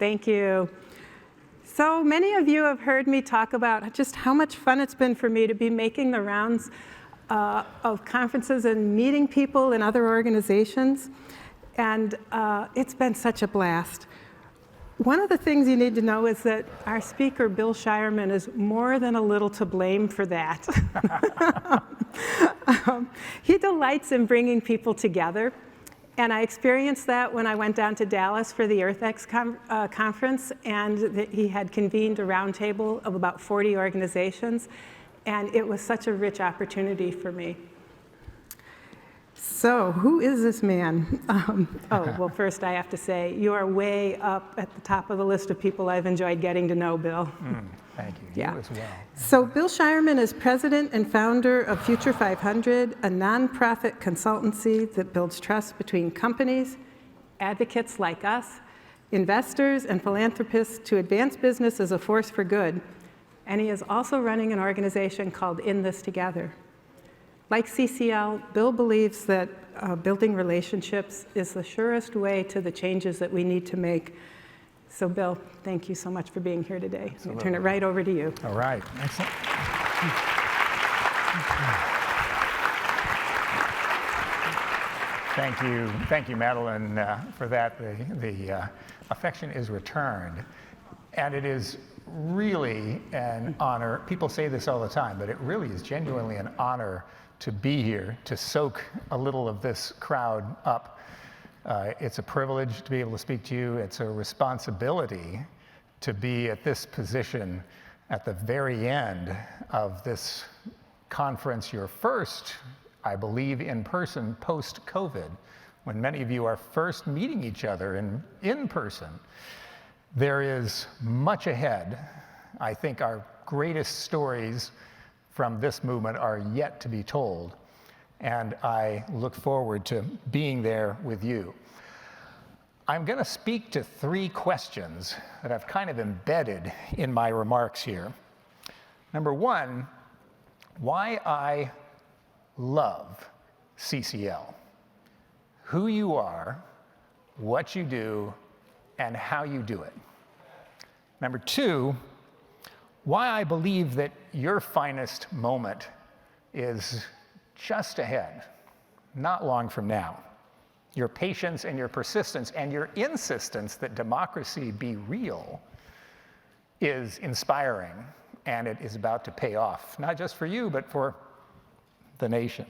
Thank you. So many of you have heard me talk about just how much fun it's been for me to be making the rounds of conferences and meeting people in other organizations. And it's been such a blast. One of the things you need to know is that our speaker, Bill Shireman, is more than a little to blame for that. He delights in bringing people together. And I experienced that when I went down to Dallas for the EarthX conference, and he had convened a roundtable of about 40 organizations. And it was such a rich opportunity for me. So who is this man? Well, first I have to say, you are way up at the top of the list of people I've enjoyed getting to know, Bill. Thank you. Yeah. You as well. So Bill Shireman is president and founder of Future 500, a nonprofit consultancy that builds trust between companies, advocates like us, investors, and philanthropists to advance business as a force for good. And he is also running an organization called In This Together. Like CCL, Bill believes that building relationships is the surest way to the changes that we need to make. So Bill, thank you so much for being here today. I'll turn it right over to you. All right, excellent. Thank you, Madeline, for that. The affection is returned, and it is really an honor. People say this all the time, but it really is genuinely an honor to be here, to soak a little of this crowd up. It's a privilege to be able to speak to you. It's a responsibility to be at this position at the very end of this conference, your first, I believe, in person post-COVID, when many of you are first meeting each other in person. There is much ahead. I think our greatest stories from this movement are yet to be told. And I look forward to being there with you. I'm going to speak to 3 questions that I've kind of embedded in my remarks here. Number 1, why I love CCL. Who you are, what you do, and how you do it. Number 2, why I believe that your finest moment is just ahead, not long from now. Your patience and your persistence and your insistence that democracy be real is inspiring, and it is about to pay off, not just for you, but for the nation.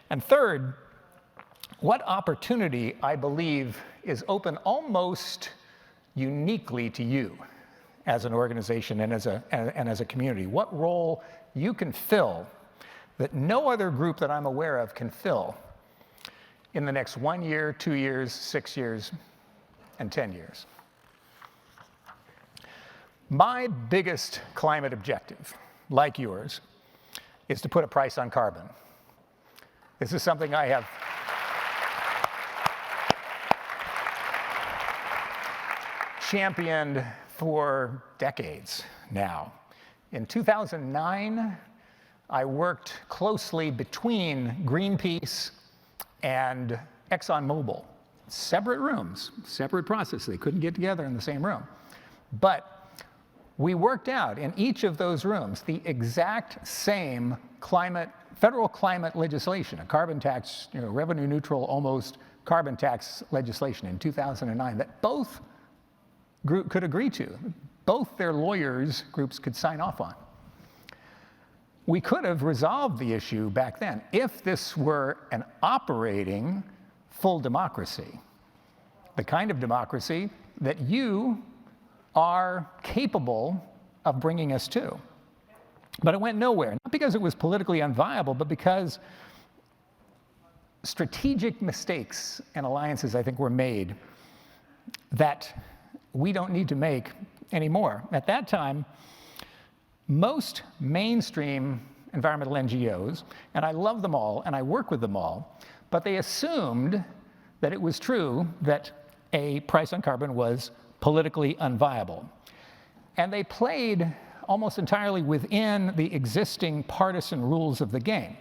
And third, what opportunity I believe is open almost uniquely to you as an organization and as a community. What role you can fill that no other group that I'm aware of can fill in the next 1 year, 2 years, 6 years, and 10 years. My biggest climate objective, like yours, is to put a price on carbon. This is something I have championed for decades now. In 2009, I worked closely between Greenpeace and ExxonMobil. Separate rooms, separate processes. They couldn't get together in the same room. But we worked out in each of those rooms the exact same federal climate legislation, a carbon tax, revenue neutral, almost carbon tax legislation in 2009 that both groups could agree to. Both their lawyers groups could sign off on. We could have resolved the issue back then if this were an operating full democracy, the kind of democracy that you are capable of bringing us to. But it went nowhere, not because it was politically unviable, but because strategic mistakes and alliances, I think, were made that we don't need to make anymore. At that time, most mainstream environmental NGOs, and I love them all and I work with them all, but they assumed that it was true that a price on carbon was politically unviable. And they played almost entirely within the existing partisan rules of the game.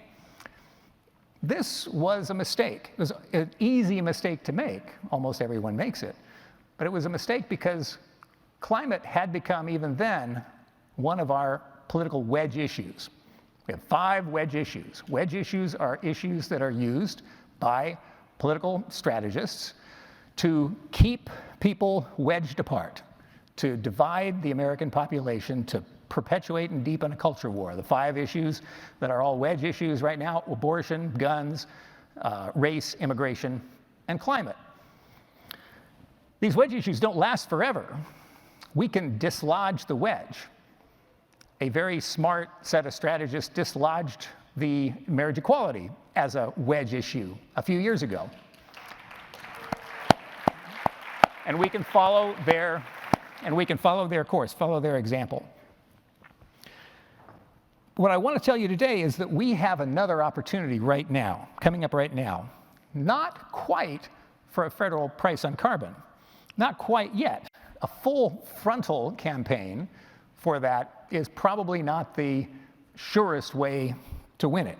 This was a mistake. It was an easy mistake to make. Almost everyone makes it. But it was a mistake because climate had become, even then, one of our political wedge issues. We have 5 wedge issues. Wedge issues are issues that are used by political strategists to keep people wedged apart, to divide the American population, to perpetuate and deepen a culture war. The 5 issues that are all wedge issues right now: abortion, guns, race, immigration, and climate. These wedge issues don't last forever. We can dislodge the wedge. A very smart set of strategists dislodged the marriage equality as a wedge issue a few years ago. And we can follow their course, follow their example. What I want to tell you today is that we have another opportunity right now, coming up right now, not quite for a federal price on carbon, not quite yet. A full frontal campaign for that is probably not the surest way to win it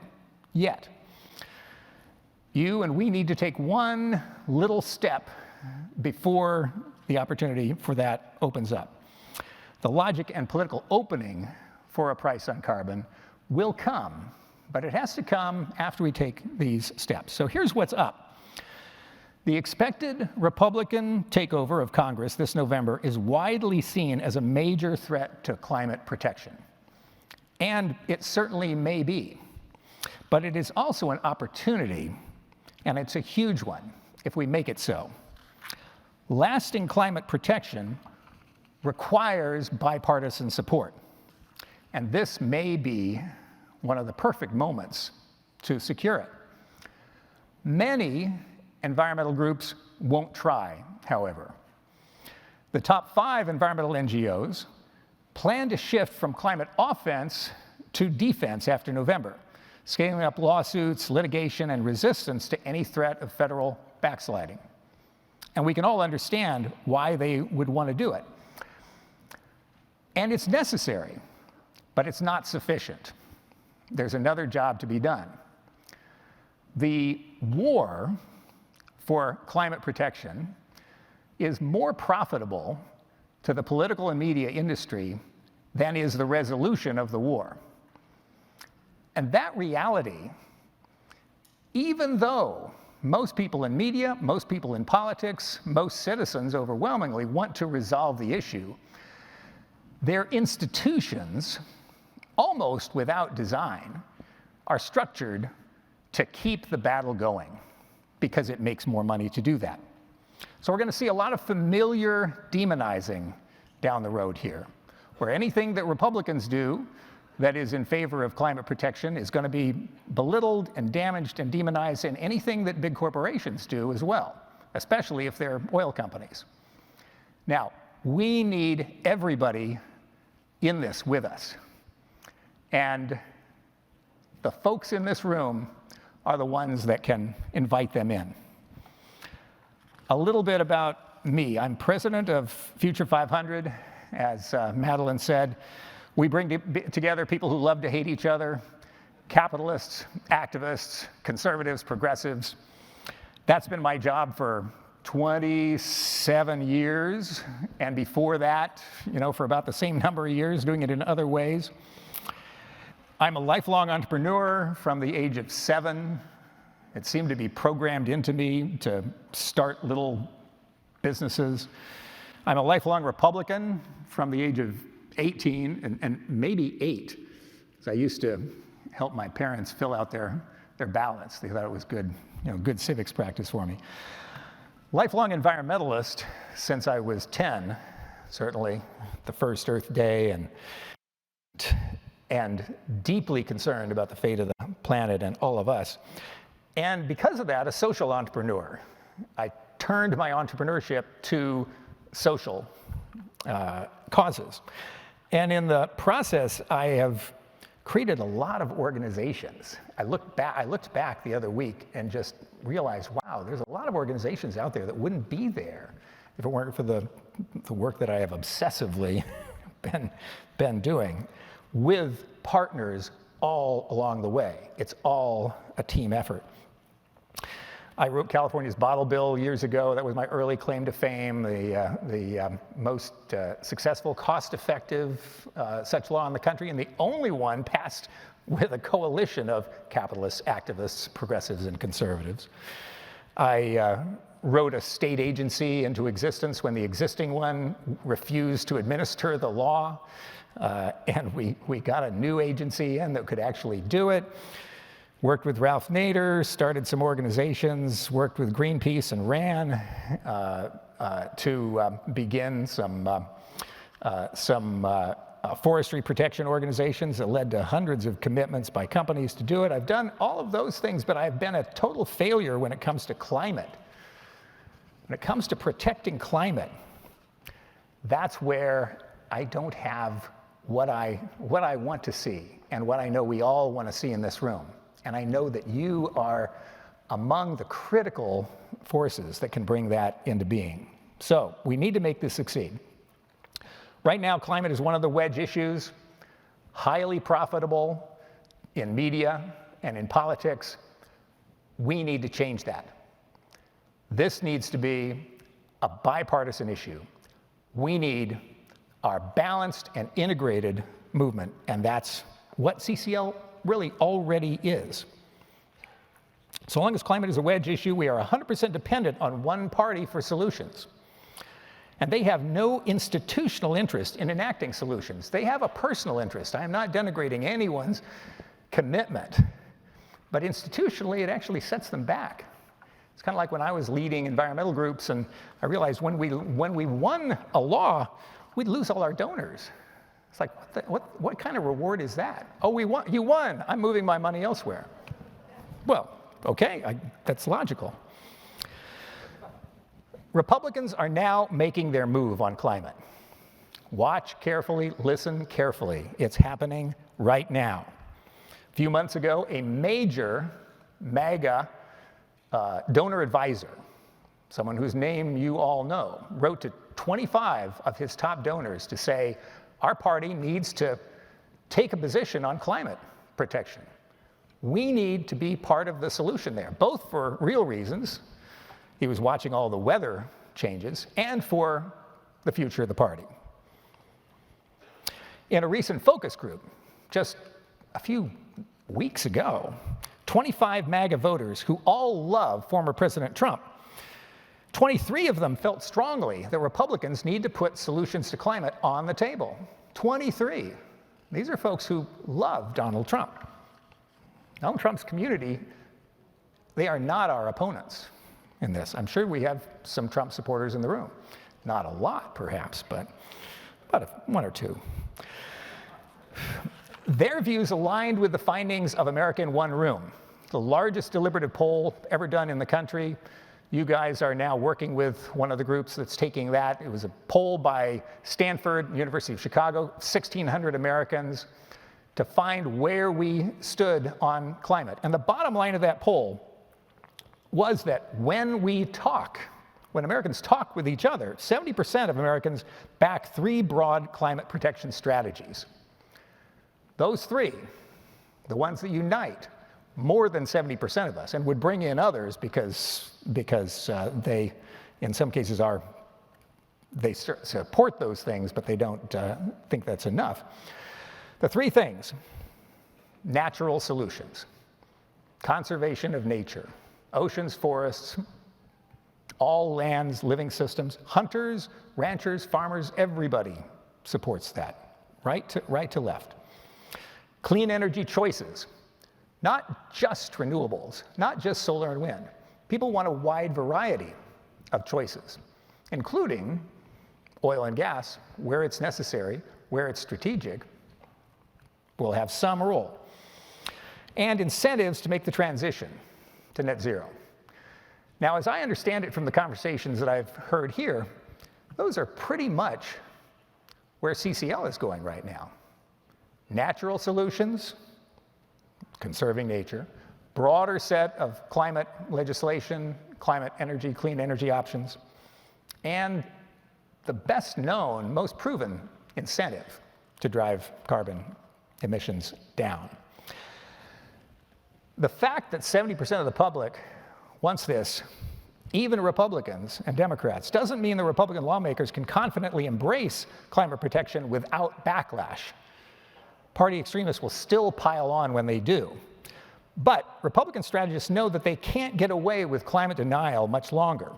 yet. You and we need to take one little step before the opportunity for that opens up. The logic and political opening for a price on carbon will come, but it has to come after we take these steps. So here's what's up. The expected Republican takeover of Congress this November is widely seen as a major threat to climate protection. And it certainly may be. But it is also an opportunity, and it's a huge one if we make it so. Lasting climate protection requires bipartisan support. And this may be one of the perfect moments to secure it. Many environmental groups won't try, however. The top 5 environmental NGOs plan to shift from climate offense to defense after November, scaling up lawsuits, litigation, and resistance to any threat of federal backsliding. And we can all understand why they would want to do it. And it's necessary, but it's not sufficient. There's another job to be done. The war for climate protection is more profitable to the political and media industry than is the resolution of the war. And that reality, even though most people in media, most people in politics, most citizens overwhelmingly want to resolve the issue, their institutions, almost without design, are structured to keep the battle going because it makes more money to do that. So we're going to see a lot of familiar demonizing down the road here, where anything that Republicans do that is in favor of climate protection is going to be belittled and damaged and demonized, and anything that big corporations do as well, especially if they're oil companies. Now, we need everybody in this with us. And the folks in this room are the ones that can invite them in. A little bit about me. I'm president of Future 500. As Madeline said, we bring together people who love to hate each other, capitalists, activists, conservatives, progressives. That's been my job for 27 years, and before that, for about the same number of years, doing it in other ways. I'm a lifelong entrepreneur from the age of 7. It seemed to be programmed into me to start little businesses. I'm a lifelong Republican from the age of 18 and maybe 8. So I used to help my parents fill out their ballots. They thought it was good, good civics practice for me. Lifelong environmentalist since I was 10, certainly the first Earth Day, and deeply concerned about the fate of the planet and all of us. And because of that, a social entrepreneur. I turned my entrepreneurship to social causes. And in the process, I have created a lot of organizations. I looked back the other week and just realized, wow, there's a lot of organizations out there that wouldn't be there if it weren't for the work that I have obsessively been doing with partners all along the way. It's all a team effort. I wrote California's bottle bill years ago. That was my early claim to fame, the most successful, cost-effective such law in the country, and the only one passed with a coalition of capitalists, activists, progressives, and conservatives. I wrote a state agency into existence when the existing one refused to administer the law, and we got a new agency in that could actually do it. Worked with Ralph Nader, started some organizations, worked with Greenpeace and RAN to begin some forestry protection organizations that led to hundreds of commitments by companies to do it. I've done all of those things, but I've been a total failure when it comes to climate. When it comes to protecting climate, that's where I don't have what I want to see and what I know we all want to see in this room. And I know that you are among the critical forces that can bring that into being. So we need to make this succeed. Right now, climate is one of the wedge issues, highly profitable in media and in politics. We need to change that. This needs to be a bipartisan issue. We need our balanced and integrated movement, and that's what CCL really already is. So long as climate is a wedge issue, we are 100% dependent on one party for solutions. And they have no institutional interest in enacting solutions. They have a personal interest. I am not denigrating anyone's commitment, but institutionally, it actually sets them back. It's kind of like when I was leading environmental groups, and I realized when we won a law, we'd lose all our donors. It's like, what kind of reward is that? Oh, we won. You won. I'm moving my money elsewhere. Well, okay, that's logical. Republicans are now making their move on climate. Watch carefully, listen carefully. It's happening right now. A few months ago, a major MAGA donor advisor, someone whose name you all know, wrote to 25 of his top donors to say, our party needs to take a position on climate protection. We need to be part of the solution there, both for real reasons. He was watching all the weather changes, and for the future of the party. In a recent focus group, just a few weeks ago, 25 MAGA voters who all love former President Trump, 23 of them felt strongly that Republicans need to put solutions to climate on the table. 23. These are folks who love Donald Trump. Donald Trump's community, they are not our opponents in this. I'm sure we have some Trump supporters in the room. Not a lot, perhaps, but about one or two. Their views aligned with the findings of America in One Room, the largest deliberative poll ever done in the country. You guys are now working with one of the groups that's taking that. It was a poll by Stanford, University of Chicago, 1,600 Americans, to find where we stood on climate. And the bottom line of that poll was that when Americans talk with each other, 70% of Americans back 3 broad climate protection strategies. Those 3, the ones that unite more than 70% of us and would bring in others because they, in some cases, they support those things, but they don't think that's enough. The 3 things: natural solutions, conservation of nature, oceans, forests, all lands, living systems, hunters, ranchers, farmers, everybody supports that, right to left. Clean energy choices, not just renewables, not just solar and wind. People want a wide variety of choices, including oil and gas, where it's necessary, where it's strategic, will have some role. And incentives to make the transition to net zero. Now, as I understand it from the conversations that I've heard here, those are pretty much where CCL is going right now. Natural solutions, conserving nature, broader set of climate legislation, climate energy, clean energy options, and the best known, most proven incentive to drive carbon emissions down. The fact that 70% of the public wants this. Even Republicans and Democrats. Doesn't mean the Republican lawmakers can confidently embrace climate protection without backlash. Party extremists will still pile on when they do. But Republican strategists know that they can't get away with climate denial much longer.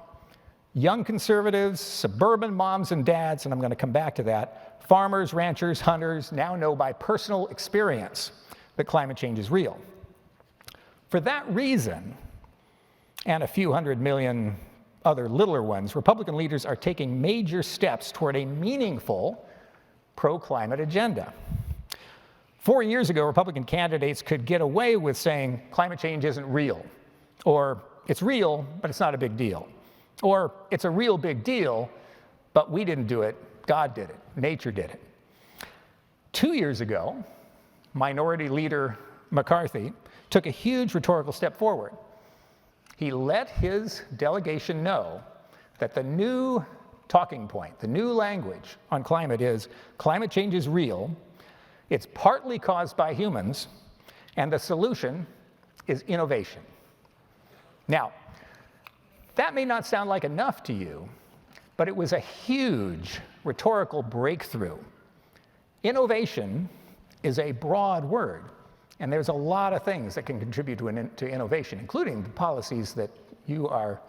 Young conservatives, suburban moms and dads, and I'm going to come back to that, farmers, ranchers, hunters now know by personal experience that climate change is real. For that reason, and a few 100 million other littler ones, Republican leaders are taking major steps toward a meaningful pro-climate agenda. 4 years ago, Republican candidates could get away with saying climate change isn't real, or it's real, but it's not a big deal, or it's a real big deal, but we didn't do it, God did it, nature did it. 2 years ago, Minority Leader McCarthy took a huge rhetorical step forward. He let his delegation know that the new talking point, the new language on climate is climate change is real, it's partly caused by humans, and the solution is innovation. Now, that may not sound like enough to you, but it was a huge rhetorical breakthrough. Innovation is a broad word, and there's a lot of things that can contribute to innovation, including the policies that you are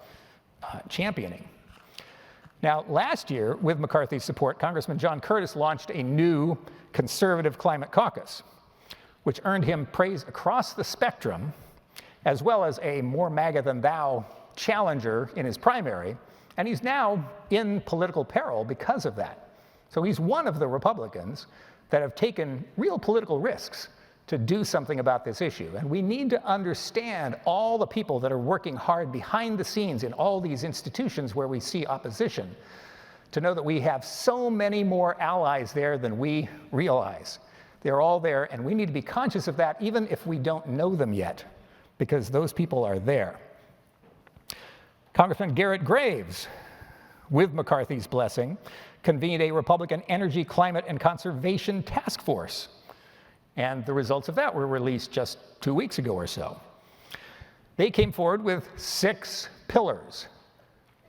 championing. Now, last year, with McCarthy's support, Congressman John Curtis launched a new conservative climate caucus, which earned him praise across the spectrum, as well as a more MAGA than thou challenger in his primary, and he's now in political peril because of that. So he's one of the Republicans that have taken real political risks to do something about this issue. And we need to understand all the people that are working hard behind the scenes in all these institutions where we see opposition, to know that we have so many more allies there than we realize. They're all there, and we need to be conscious of that even if we don't know them yet, because those people are there. Congressman Garrett Graves, with McCarthy's blessing, convened a Republican Energy, Climate, and Conservation Task Force. And the results of that were released just 2 weeks ago or so. They came forward with 6 pillars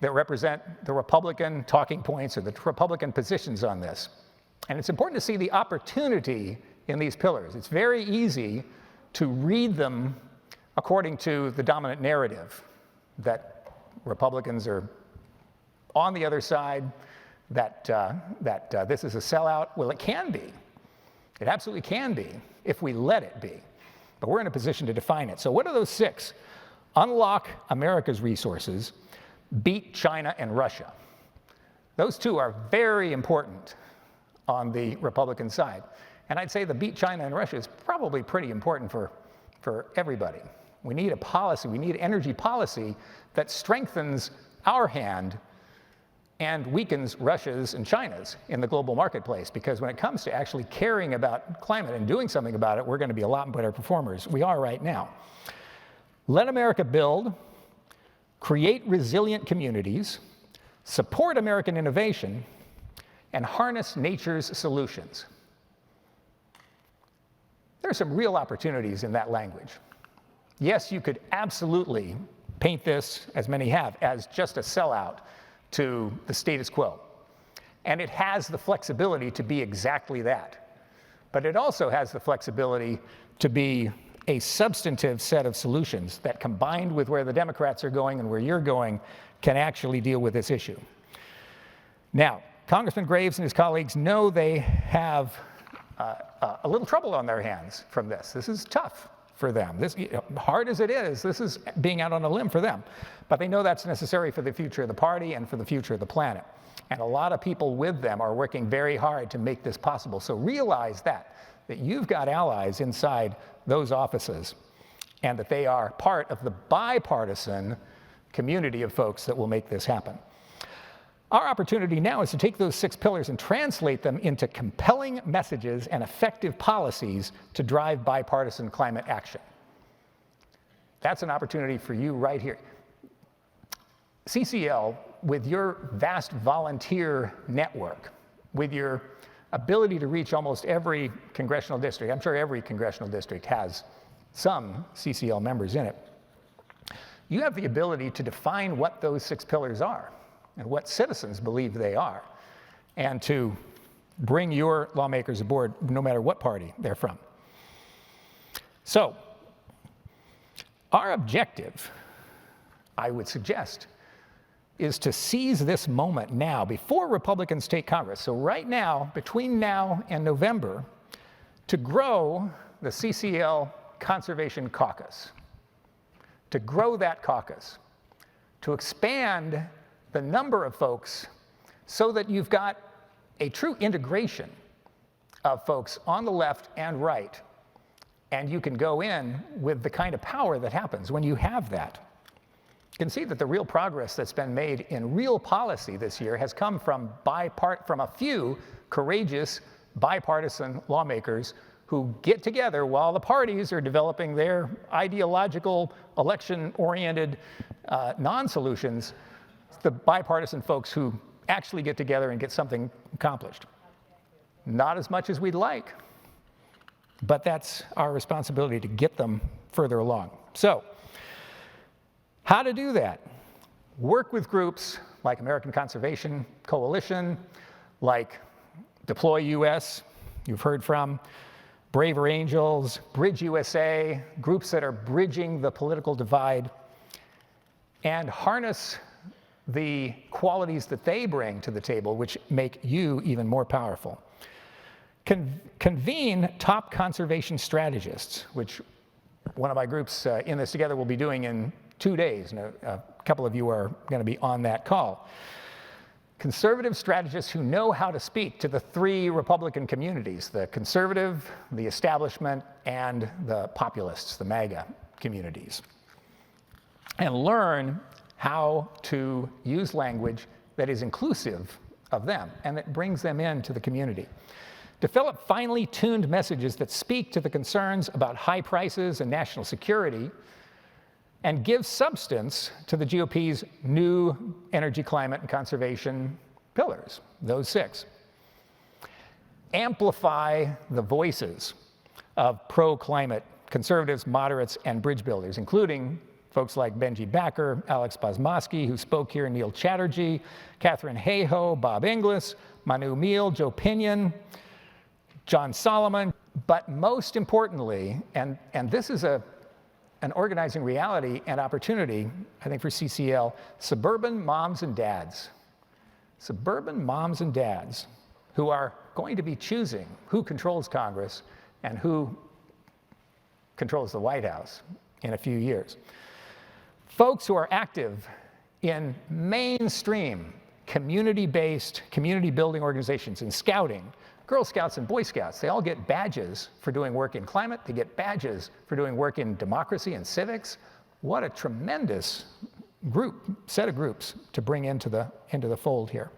that represent the Republican talking points or the Republican positions on this. And it's important to see the opportunity in these pillars. It's very easy to read them according to the dominant narrative that Republicans are on the other side, that this is a sellout. Well, it can be. It absolutely can be if we let it be. But we're in a position to define it. So what are those 6? Unlock America's resources, beat China and Russia. Those 2 are very important on the Republican side. And I'd say the beat China and Russia is probably pretty important for everybody. We need a policy, we need energy policy that strengthens our hand and weakens Russia's and China's in the global marketplace, because when it comes to actually caring about climate and doing something about it, we're going to be a lot better performers. We are right now. Let America build, create resilient communities, support American innovation, and harness nature's solutions. There are some real opportunities in that language. Yes, you could absolutely paint this, as many have, as just a sellout to the status quo. And it has the flexibility to be exactly that. But it also has the flexibility to be a substantive set of solutions that, combined with where the Democrats are going and where you're going, can actually deal with this issue. Now, Congressman Graves and his colleagues know they have a little trouble on their hands from this. This is tough for them. This, hard as it is, this is being out on a limb for them. But they know that's necessary for the future of the party and for the future of the planet. And a lot of people with them are working very hard to make this possible. So realize that you've got allies inside those offices, and that they are part of the bipartisan community of folks that will make this happen. Our opportunity now is to take those 6 pillars and translate them into compelling messages and effective policies to drive bipartisan climate action. That's an opportunity for you right here. CCL, with your vast volunteer network, with your ability to reach almost every congressional district, I'm sure every congressional district has some CCL members in it, you have the ability to define what those 6 pillars are and what citizens believe they are, and to bring your lawmakers aboard no matter what party they're from. So, our objective, I would suggest, is to seize this moment now before Republicans take Congress. So right now, between now and November, to grow the CCL Conservation Caucus, to grow that caucus, to expand the number of folks so that you've got a true integration of folks on the left and right, and you can go in with the kind of power that happens when you have that. You can see that the real progress that's been made in real policy this year has come from a few courageous bipartisan lawmakers who get together while the parties are developing their ideological, election-oriented non-solutions. The bipartisan folks who actually get together and get something accomplished. Not as much as we'd like, but that's our responsibility to get them further along. So, how to do that? Work with groups like American Conservation Coalition, like Deploy US, you've heard from, Braver Angels, Bridge USA, groups that are bridging the political divide, and harness the qualities that they bring to the table, which make you even more powerful. Convene top conservation strategists, which one of my groups in this together will be doing in 2 days, and a couple of you are going to be on that call. Conservative strategists who know how to speak to the 3 Republican communities, the conservative, the establishment, and the populists, the MAGA communities, and learn how to use language that is inclusive of them and that brings them into the community. Develop finely tuned messages that speak to the concerns about high prices and national security, and give substance to the GOP's new energy, climate, and conservation pillars, those 6. Amplify the voices of pro-climate conservatives, moderates, and bridge builders, including folks like Benji Backer, Alex Bosmosky, who spoke here, Neil Chatterjee, Catherine Hayhoe, Bob Inglis, Manu Meal, Joe Pinion, John Solomon, but most importantly, and this is an organizing reality and opportunity, I think, for CCL, suburban moms and dads. Suburban moms and dads who are going to be choosing who controls Congress and who controls the White House in a few years. Folks who are active in mainstream community-based, community-building organizations in scouting, Girl Scouts and Boy Scouts, they all get badges for doing work in climate. They get badges for doing work in democracy and civics. What a tremendous set of groups to bring into the fold here.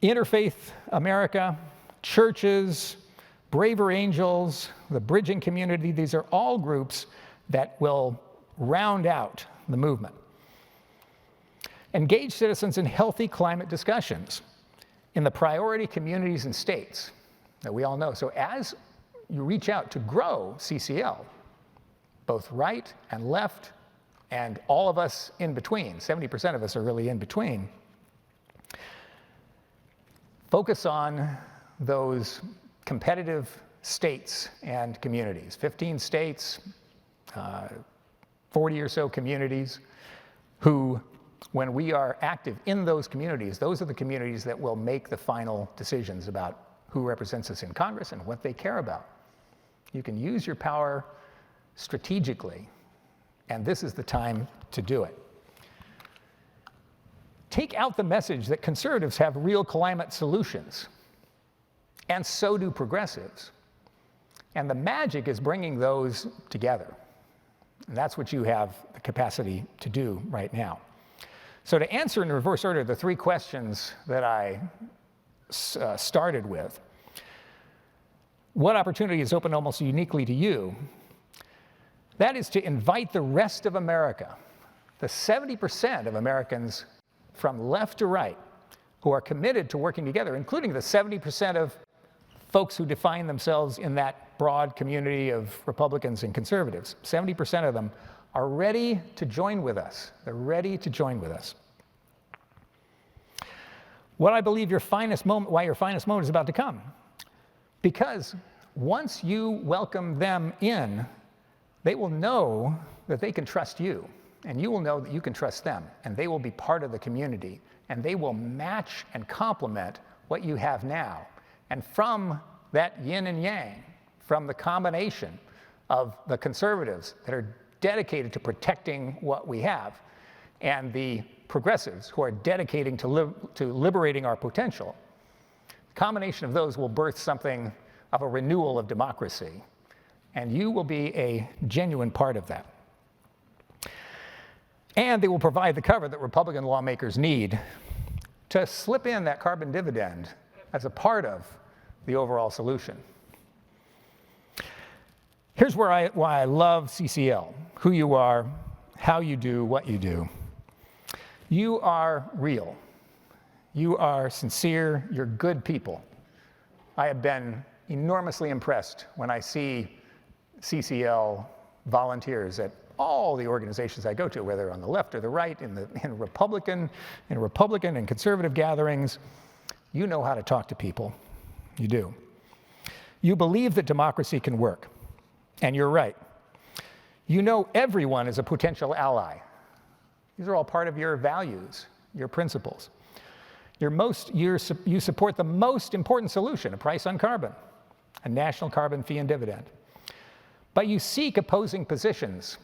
Interfaith America, churches, Braver Angels, the bridging community, these are all groups that will round out the movement. Engage citizens in healthy climate discussions in the priority communities and states that we all know. So as you reach out to grow CCL, both right and left, and all of us in between, 70% of us are really in between, focus on those competitive states and communities, 15 states, 40 or so communities, who, when we are active in those communities, those are the communities that will make the final decisions about who represents us in Congress and what they care about. You can use your power strategically, and this is the time to do it. Take out the message that conservatives have real climate solutions, and so do progressives. And the magic is bringing those together. And that's what you have the capacity to do right now. So to answer in reverse order the 3 questions that I started with, what opportunity is open almost uniquely to you? That is to invite the rest of America, the 70% of Americans from left to right who are committed to working together, including the 70% of folks who define themselves in that broad community of Republicans and conservatives, 70% of them are ready to join with us. They're ready to join with us. What I believe why your finest moment is about to come. Because once you welcome them in, they will know that they can trust you, and you will know that you can trust them, and they will be part of the community, and they will match and complement what you have now. And from that yin and yang, from the combination of the conservatives that are dedicated to protecting what we have, and the progressives who are dedicating to liberating our potential, the combination of those will birth something of a renewal of democracy. And you will be a genuine part of that. And they will provide the cover that Republican lawmakers need to slip in that carbon dividend as a part of the overall solution. Here's why I love CCL, who you are, how you do what you do. You are real. You are sincere. You're good people. I have been enormously impressed when I see CCL volunteers at all the organizations I go to, whether on the left or the right, in Republican and conservative gatherings. You know how to talk to people. You do. You believe that democracy can work, and you're right. You know everyone is a potential ally. These are all part of your values, your principles. You support the most important solution, a price on carbon, a national carbon fee and dividend. But you seek opposing positions,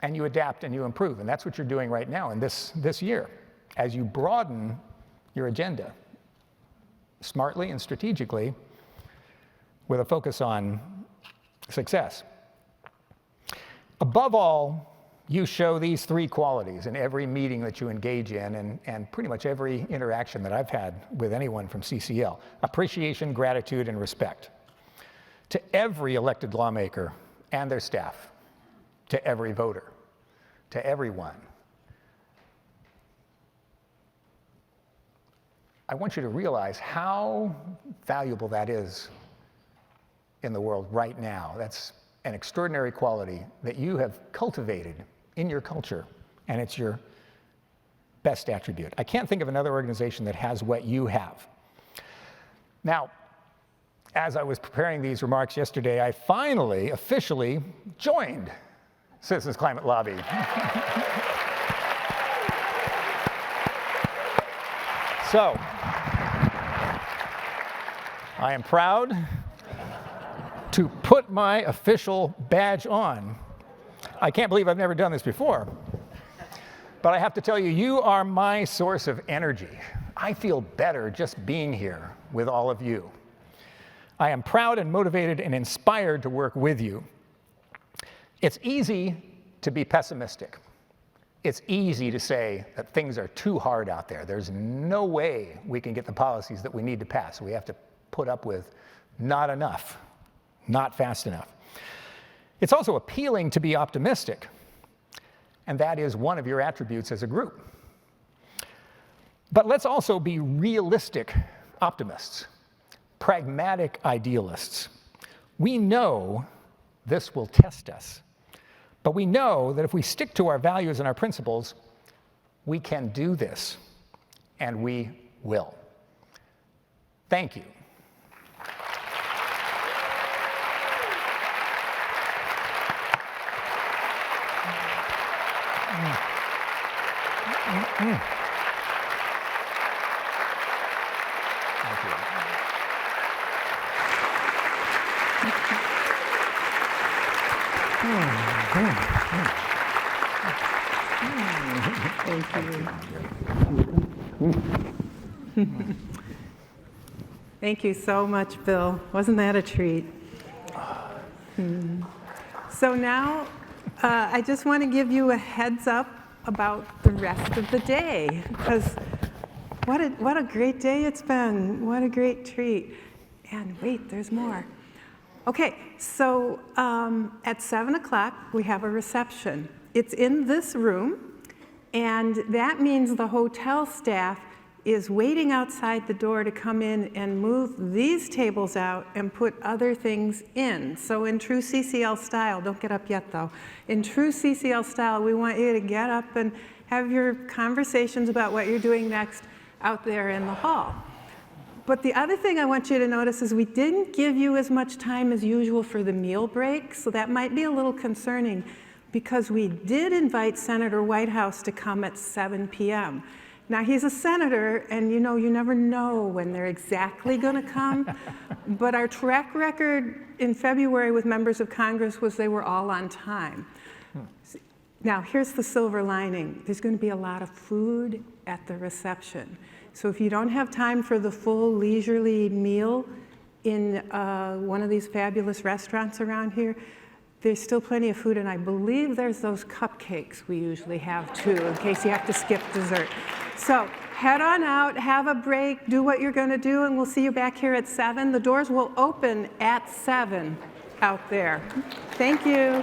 and you adapt and you improve. And that's what you're doing right now in this year, as you broaden your agenda smartly and strategically with a focus on success. Above all, you show these three qualities in every meeting that you engage in and pretty much every interaction that I've had with anyone from CCL. Appreciation, gratitude, and respect. To every elected lawmaker and their staff, to every voter, to everyone. I want you to realize how valuable that is in the world right now. That's an extraordinary quality that you have cultivated in your culture, and it's your best attribute. I can't think of another organization that has what you have. Now, as I was preparing these remarks yesterday, I finally, officially joined Citizens Climate Lobby. So, I am proud to put my official badge on. I can't believe I've never done this before. But I have to tell you, you are my source of energy. I feel better just being here with all of you. I am proud and motivated and inspired to work with you. It's easy to be pessimistic. It's easy to say that things are too hard out there. There's no way we can get the policies that we need to pass. We have to put up with not enough, not fast enough. It's also appealing to be optimistic, and that is one of your attributes as a group. But let's also be realistic optimists, pragmatic idealists. We know this will test us, but we know that if we stick to our values and our principles, we can do this, and we will. Thank you. Thank you so much, Bill. Wasn't that a treat? So now, I just want to give you a heads up about the rest of the day, because what a great day it's been. What a great treat. And wait, there's more. Okay, so at 7 o'clock, we have a reception. It's in this room, and that means the hotel staff is waiting outside the door to come in and move these tables out and put other things in. So in true CCL style, don't get up yet though, in true CCL style, we want you to get up and have your conversations about what you're doing next out there in the hall. But the other thing I want you to notice is we didn't give you as much time as usual for the meal break, so that might be a little concerning because we did invite Senator Whitehouse to come at 7 p.m. Now, he's a senator, and you know, you never know when they're exactly going to come, but our track record in February with members of Congress was they were all on time. Now, here's the silver lining. There's going to be a lot of food at the reception. So if you don't have time for the full leisurely meal in one of these fabulous restaurants around here, there's still plenty of food, and I believe there's those cupcakes we usually have too, in case you have to skip dessert. So head on out, have a break, do what you're going to do, and we'll see you back here at 7. The doors will open at 7 out there. Thank you.